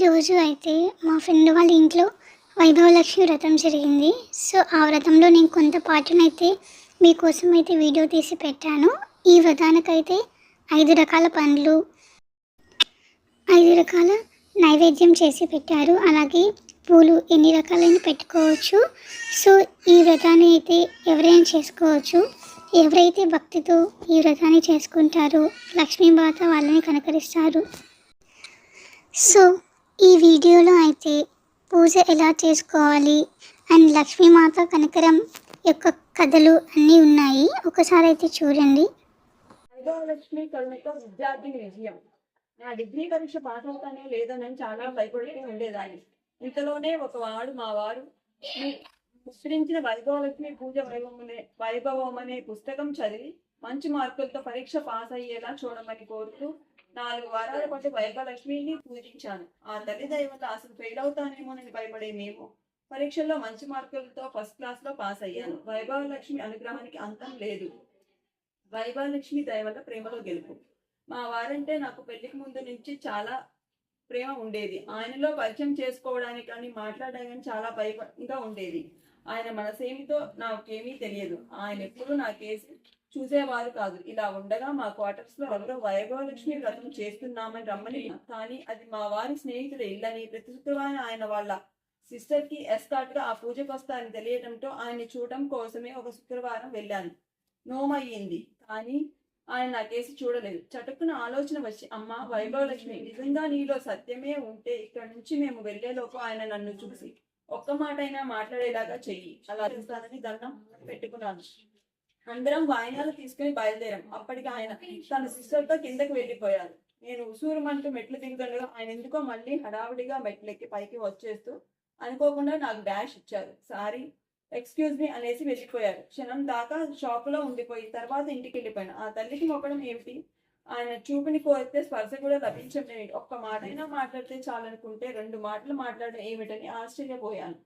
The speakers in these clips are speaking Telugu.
ఈరోజు అయితే మా ఫ్రెండ్ వాళ్ళ ఇంట్లో వైభవలక్ష్మి వ్రతం జరిగింది. సో ఆ వ్రతంలో నేను కొంత పాటనైతే మీకోసం అయితే వీడియో తీసి పెట్టాను. ఈ వ్రతానికైతే 5 రకాల పండ్లు, 5 రకాల నైవేద్యం చేసి పెట్టారు. అలాగే పూలు ఎన్ని రకాలైన పెట్టుకోవచ్చు. సో ఈ వ్రతాన్ని అయితే ఎవరైనా చేసుకోవచ్చు. ఎవరైతే భక్తితో ఈ వ్రతాన్ని చేసుకుంటారో లక్ష్మీమాత వాళ్ళని కనకరిస్తారు. సో ఈ వీడియోలో అయితే పూజ ఎలా చేసుకోవాలి అండ్ లక్ష్మీమాత కనకరం యొక్క కథలు అన్నీ ఉన్నాయి. ఒకసారి అయితే చూడండి. వైభవలక్ష్మి కరుణతో విద్యార్థి విజయం. నా డిగ్రీ పరీక్ష పాస్ అవుతానే లేదని చాలా భయపడుతూ ఉండేదాన్ని. ఇంతలోనే మా వారు విస్తరించిన వైభవలక్ష్మి పూజ వైభవం అనే పుస్తకం చదివి మంచి మార్కులతో పరీక్ష పాస్ అయ్యేలా చూడమని కోరుతూ 4 వారాల పాటు వైభవలక్ష్మిని పూజించాను. ఆ తల్లి దయ వల్ల అసలు ఫెయిల్ అవుతానేమోనని భయపడే మేము పరీక్షల్లో మంచి మార్కులతో ఫస్ట్ క్లాస్ లో పాస్ అయ్యాను. వైభవలక్ష్మి అనుగ్రహానికి అంతం లేదు. వైభవలక్ష్మి దయ వల్ల ప్రేమలో గెలుపు. మా వారంటే నాకు పెళ్లికి ముందు నుంచి చాలా ప్రేమ ఉండేది. ఆయనలో పరిచయం చేసుకోవడానికి కానీ మాట్లాడడానికి చాలా భయంగా ఉండేది. ఆయన మనసేమితో నాకేమీ తెలియదు. ఆయన ఎప్పుడు నా కేసు చూసేవారు కాదు. ఇలా ఉండగా మా క్వార్టర్స్ లో ఎవరో వైభవలక్ష్మి వ్రతం చేస్తున్నామని రమ్మని, కానీ అది మా వారి స్నేహితుల ఇల్లని, ప్రతి శుక్రవారం ఆయన వాళ్ళ సిస్టర్ కి ఎస్కార్ట్ గా ఆ పూజకు వస్తారని తెలియడంతో ఆయన్ని చూడటం కోసమే ఒక శుక్రవారం వెళ్ళాను. నోమయ్యింది, కానీ ఆయన నా కేసు చూడలేదు. చటుక్కున ఆలోచన వచ్చి, అమ్మ వైభవలక్ష్మి, నిజంగా నీలో సత్యమే ఉంటే ఇక్కడి నుంచి మేము వెళ్లేలోపు ఆయన నన్ను చూసి ఒక్క మాట అయినా మాట్లాడేలాగా చెయ్యి, అలా చూస్తానని దండం పెట్టుకున్నాను. అందరం వాయినాలు తీసుకుని బయలుదేరాం. అప్పటికి ఆయన తన సిస్టర్తో కిందకి వెళ్ళిపోయారు. నేను ఉసూరుమంటూ మెట్లు దిగుతుండగా ఆయన ఎందుకో మళ్ళీ హడావుడిగా మెట్లెక్కి పైకి వచ్చేస్తూ అనుకోకుండా నాకు డాష్ ఇచ్చారు. సారీ, ఎక్స్క్యూజ్ మీ అనేసి వెళ్ళిపోయారు. క్షణం దాకా షాపులో ఉండిపోయి తర్వాత ఇంటికి వెళ్ళిపోయాను. ఆ తల్లికి మొక్కడం ఏమిటి, ఆయన చూపుని కోరితే స్పర్శ కూడా లభించలేదు. ఒక్క మాటైనా మాట్లాడితే చాలనుకుంటే 2 మాటలు మాట్లాడడం ఏమిటని ఆశ్చర్యపోయాను.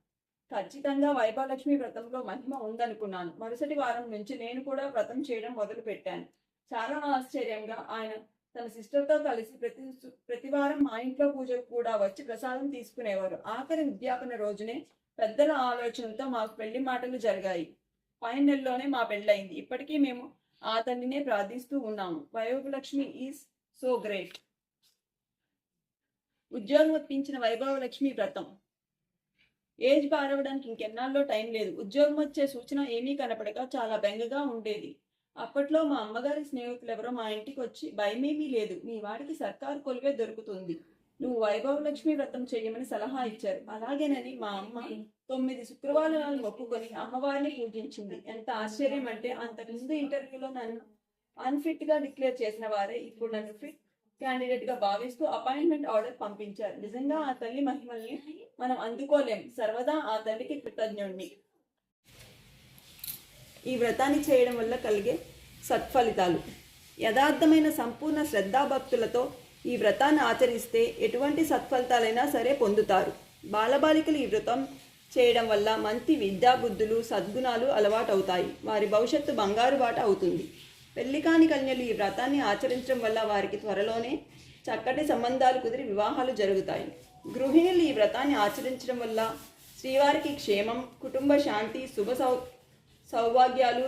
ఖచ్చితంగా వైభవలక్ష్మి వ్రతంలో మహిమ ఉందనుకున్నాను. మరుసటి వారం నుంచి నేను కూడా వ్రతం చేయడం మొదలు పెట్టాను. చాలా ఆశ్చర్యంగా ఆయన తన సిస్టర్తో కలిసి ప్రతి వారం మా ఇంట్లో పూజకు కూడా వచ్చి ప్రసాదం తీసుకునేవారు. ఆఖరి విద్యాపన రోజునే పెద్దల ఆలోచనతో మాకు పెళ్లి మాటలు జరిగాయి. పైన నెలలోనే మా పెళ్ళయింది. ఇప్పటికీ మేము ఆ తల్లినే ప్రార్థిస్తూ ఉన్నాము. Vaibhav Lakshmi is so great. ఉద్యోగం ఇప్పించిన వైభవలక్ష్మి వ్రతం. ఏజ్ పారవడానికి ఇంకెన్నాళ్ళలో టైం లేదు. ఉద్యోగం వచ్చే సూచన ఏమీ కనపడక చాలా బెంగగా ఉండేది. అప్పట్లో మా అమ్మగారి స్నేహితులు ఎవరో మా ఇంటికి వచ్చి, భయమేమీ లేదు, మీ వాడికి సర్కారు కొలువే దొరుకుతుంది, నువ్వు వైభవలక్ష్మి వ్రతం చేయమని సలహా ఇచ్చారు. అలాగేనని మా అమ్మ 9 శుక్రవారాలను మొక్కుకొని అమ్మవారిని పూజించింది. ఎంత ఆశ్చర్యం అంటే, అంతకుముందు ఇంటర్వ్యూలో నన్ను అన్ఫిట్ గా డిక్లేర్ చేసిన వారే ఇప్పుడు నన్ను ఫిట్ క్యాండిడేట్ గా భావిస్తూ అపాయింట్మెంట్ ఆర్డర్ పంపించారు. నిజంగా ఆ తల్లి మహిమల్ని మనం అందుకోలేం. సర్వదా ఆ తల్లికి కృతజ్ఞుణ్ణి. ఈ వ్రతాన్ని చేయడం వల్ల కలిగే సత్ఫలితాలు. యథార్థమైన సంపూర్ణ శ్రద్ధాభక్తులతో ఈ వ్రతాన్ని ఆచరిస్తే ఎటువంటి సత్ఫలితాలైనా సరే పొందుతారు. బాలబాలికలు ఈ వ్రతం చేయడం వల్ల మంచి విద్యాబుద్ధులు సద్గుణాలు అలవాటవుతాయి. వారి భవిష్యత్తు బంగారు బాట అవుతుంది. పెళ్లి కాని కన్యలు ఈ వ్రతాన్ని ఆచరించడం వల్ల వారికి త్వరలోనే చక్కటి సంబంధాలు కుదిరి వివాహాలు జరుగుతాయి. గృహిణులు ఈ వ్రతాన్ని ఆచరించడం వల్ల శ్రీవారికి క్షేమం, కుటుంబ శాంతి, శుభ సౌభాగ్యాలు,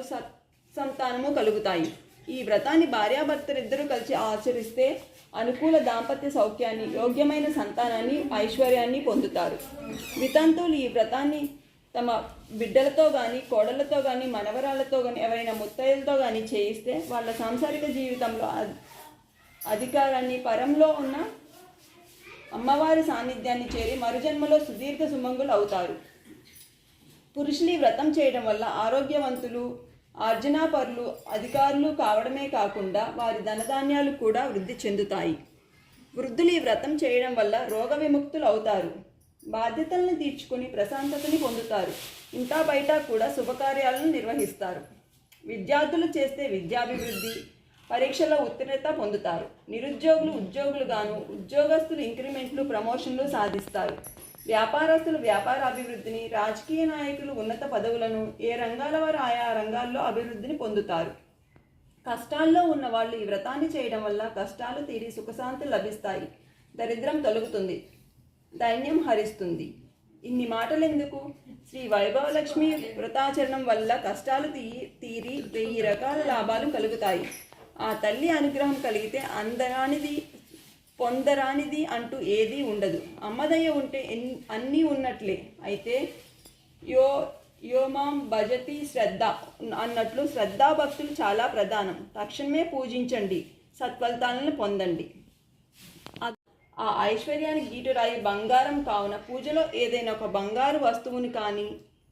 సంతానము కలుగుతాయి. ఈ వ్రతాన్ని భార్యాభర్తలిద్దరూ కలిసి ఆచరిస్తే అనుకూల దాంపత్య సౌఖ్యాన్ని, యోగ్యమైన సంతానాన్ని, ఐశ్వర్యాన్ని పొందుతారు. వితంతువులు ఈ వ్రతాన్ని తమ బిడ్డలతో కానీ, కోడళ్లతో కానీ, మనవరాళ్లతో కానీ, ఎవరైనా ముత్తైదులతో కానీ చేయిస్తే వాళ్ళ సాంసారిక జీవితంలో అధికారాన్ని, పరంలో ఉన్న అమ్మవారి సాన్నిధ్యాన్ని చేరి మరుజన్మలో సుదీర్ఘ సుమంగులు అవుతారు. పురుషులు ఈ వ్రతం చేయడం వల్ల ఆరోగ్యవంతులు, ఆర్జనాపరులు, అధికారులు కావడమే కాకుండా వారి ధనధాన్యాలు కూడా వృద్ధి చెందుతాయి. వృద్ధులు ఈ వ్రతం చేయడం వల్ల రోగ విముక్తులు అవుతారు. బాధ్యతలను తీర్చుకుని ప్రశాంతతని పొందుతారు. ఇంటా బయట కూడా శుభకార్యాలను నిర్వహిస్తారు. విద్యార్థులు చేస్తే విద్యాభివృద్ధి, పరీక్షలో ఉత్తీర్ణత పొందుతారు. నిరుద్యోగులు ఉద్యోగులుగాను, ఉద్యోగస్తులు ఇంక్రిమెంట్లు, ప్రమోషన్లు సాధిస్తారు. వ్యాపారస్తులు వ్యాపార అభివృద్ధిని, రాజకీయ నాయకులు ఉన్నత పదవులను, ఏ రంగాల వారు ఆయా రంగాల్లో అభివృద్ధిని పొందుతారు. కష్టాల్లో ఉన్న వాళ్ళు ఈ వ్రతాన్ని చేయడం వల్ల కష్టాలు తీరి సుఖశాంతులు లభిస్తాయి. దరిద్రం తొలగుతుంది. దైన్యం హరిస్తుంది. ఇన్ని మాటలెందుకు? శ్రీ వైభవలక్ష్మి వ్రతాచరణం వల్ల కష్టాలు తీరి 1000 రకాల లాభాలు కలుగుతాయి. ఆ తల్లి అనుగ్రహం కలిగితే అందరానిది పొందరానిది అంటూ ఏదీ ఉండదు. అమ్మదయ్య ఉంటే అన్నీ ఉన్నట్లే. అయితే యోమాం భజతి శ్రద్ధ అన్నట్లు శ్రద్ధాభక్తులు చాలా ప్రధానం. తక్షణమే పూజించండి, సత్ఫలితాలను పొందండి. ఆ ఐశ్వర్యానికి గీటురాయి బంగారం కావున పూజలో ఏదైనా ఒక బంగారు వస్తువుని కానీ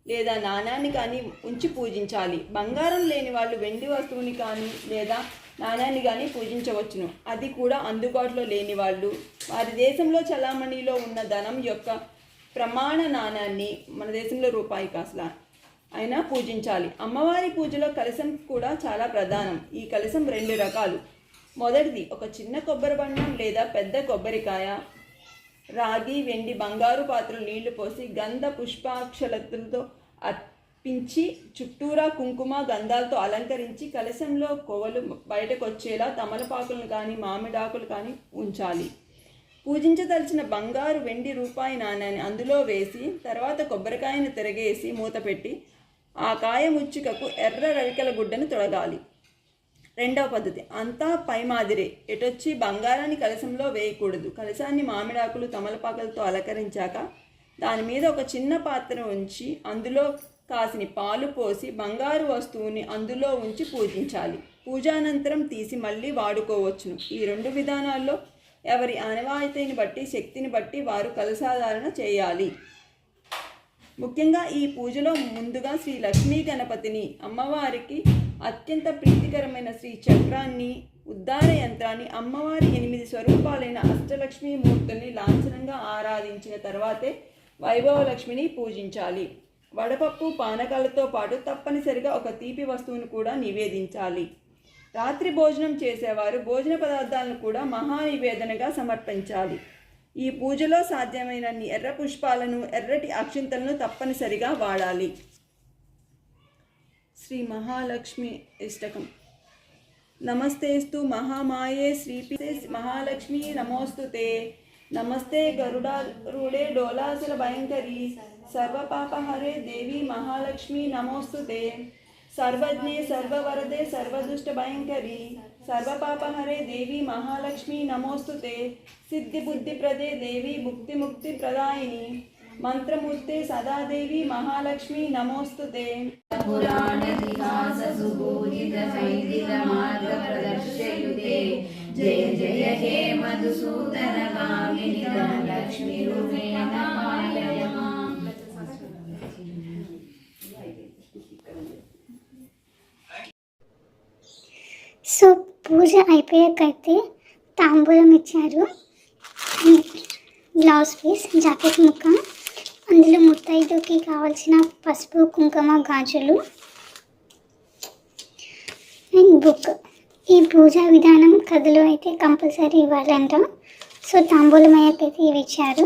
లేదా నాణ్యాన్ని కానీ ఉంచి పూజించాలి. బంగారం లేని వాళ్ళు వెండి వస్తువుని కానీ లేదా నాణ్యాన్ని కానీ పూజించవచ్చును. అది కూడా అందుబాటులో లేని వాళ్ళు వారి దేశంలో చలామణిలో ఉన్న ధనం యొక్క ప్రమాణ నాణ్యాన్ని, మన దేశంలో రూపాయి కాసుల అయినా పూజించాలి. అమ్మవారి పూజలో కలశం కూడా చాలా ప్రధానం. ఈ కలశం 2 రకాలు. మొదటిది ఒక చిన్న కొబ్బరి బండం లేదా పెద్ద కొబ్బరికాయ, రాగి, వెండి, బంగారు పాత్రలు నీళ్లు పోసి గంధ పుష్పాక్షలతో అర్పించి చుట్టూరా కుంకుమ గంధాలతో అలంకరించి కలశంలో కొవ్వలు బయటకు వచ్చేలా తమలపాకులను కానీ మామిడాకులు కానీ ఉంచాలి. పూజించదలిచిన బంగారు, వెండి, రూపాయి నాణ్యాన్ని అందులో వేసి తర్వాత కొబ్బరికాయను తిరగేసి మూతపెట్టి ఆ కాయ ముచ్చుకకు ఎర్ర రవికల గుడ్డను తొడగాలి. రెండవ పద్ధతి అంతా పై మాదిరే. ఎటొచ్చి బంగారాన్ని కలశంలో వేయకూడదు. కలశాన్ని మామిడాకులు తమలపాకులతో అలంకరించాక దాని మీద ఒక చిన్న పాత్ర ఉంచి అందులో కాసిని పాలు పోసి బంగారు వస్తువుని అందులో ఉంచి పూజించాలి. పూజానంతరం తీసి మళ్ళీ వాడుకోవచ్చును. ఈ 2 విధానాల్లో ఎవరి ఆనవాయితీని బట్టి శక్తిని బట్టి వారు కలశాధారణ చేయాలి. ముఖ్యంగా ఈ పూజలో ముందుగా శ్రీ లక్ష్మీ గణపతిని, అమ్మవారికి అత్యంత ప్రీతికరమైన శ్రీ చక్రాన్ని, ఉద్దార యంత్రాన్ని, అమ్మవారి 8 స్వరూపాలైన అష్టలక్ష్మీ మూర్తుల్ని లాంఛనంగా ఆరాధించిన తర్వాతే వైభవలక్ష్మిని పూజించాలి. వడపప్పు పానకాలతో పాటు తప్పనిసరిగా ఒక తీపి వస్తువును కూడా నివేదించాలి. రాత్రి భోజనం చేసేవారు భోజన పదార్థాలను కూడా మహానివేదనగా సమర్పించాలి. ఈ పూజలో సాధ్యమైనన్ని ఎర్ర పుష్పాలను, ఎర్రటి అక్షింతలను తప్పనిసరిగా వాడాలి. శ్రీ మహాలక్ష్మి ఇష్టకం. నమస్తేస్తు మహామాయే శ్రీపీతే మహాలక్ష్మి నమోస్తుతే. నమస్తే గరుడారూఢే డోలాసుర భయంకరి సర్వపాపహరే దేవి మహాలక్ష్మి నమోస్తుతే. సర్వజ్ఞే సర్వవరదే సర్వదుష్ట భయంకరి సర్వపాపహరే దేవి మహాలక్ష్మి నమోస్తుతే. సిద్ధిబుద్ధిప్రదే దేవి ముక్తి ప్రదాయిని మంత్రమూర్తే సదాదేవి మహాలక్ష్మి నమోస్తుతే. జయ జయ హే మధుసూదన గామిని ధనలక్ష్మి రూపేణ పాలయ మాం. సో పూజ అయిపోయాకైతే తాంబూలం ఇచ్చారు. బ్లౌజ్ పీస్, జాకెట్ ముక్క, అందులో ముత్తైదుకి కావాల్సిన పసుపు, కుంకుమ, గాజులు అండ్ బుక్. ఈ పూజా విధానం కథలో అయితే కంపల్సరీ ఇవ్వాలంట. సో తాంబూలం అయ్యాకైతే ఇవి ఇచ్చారు.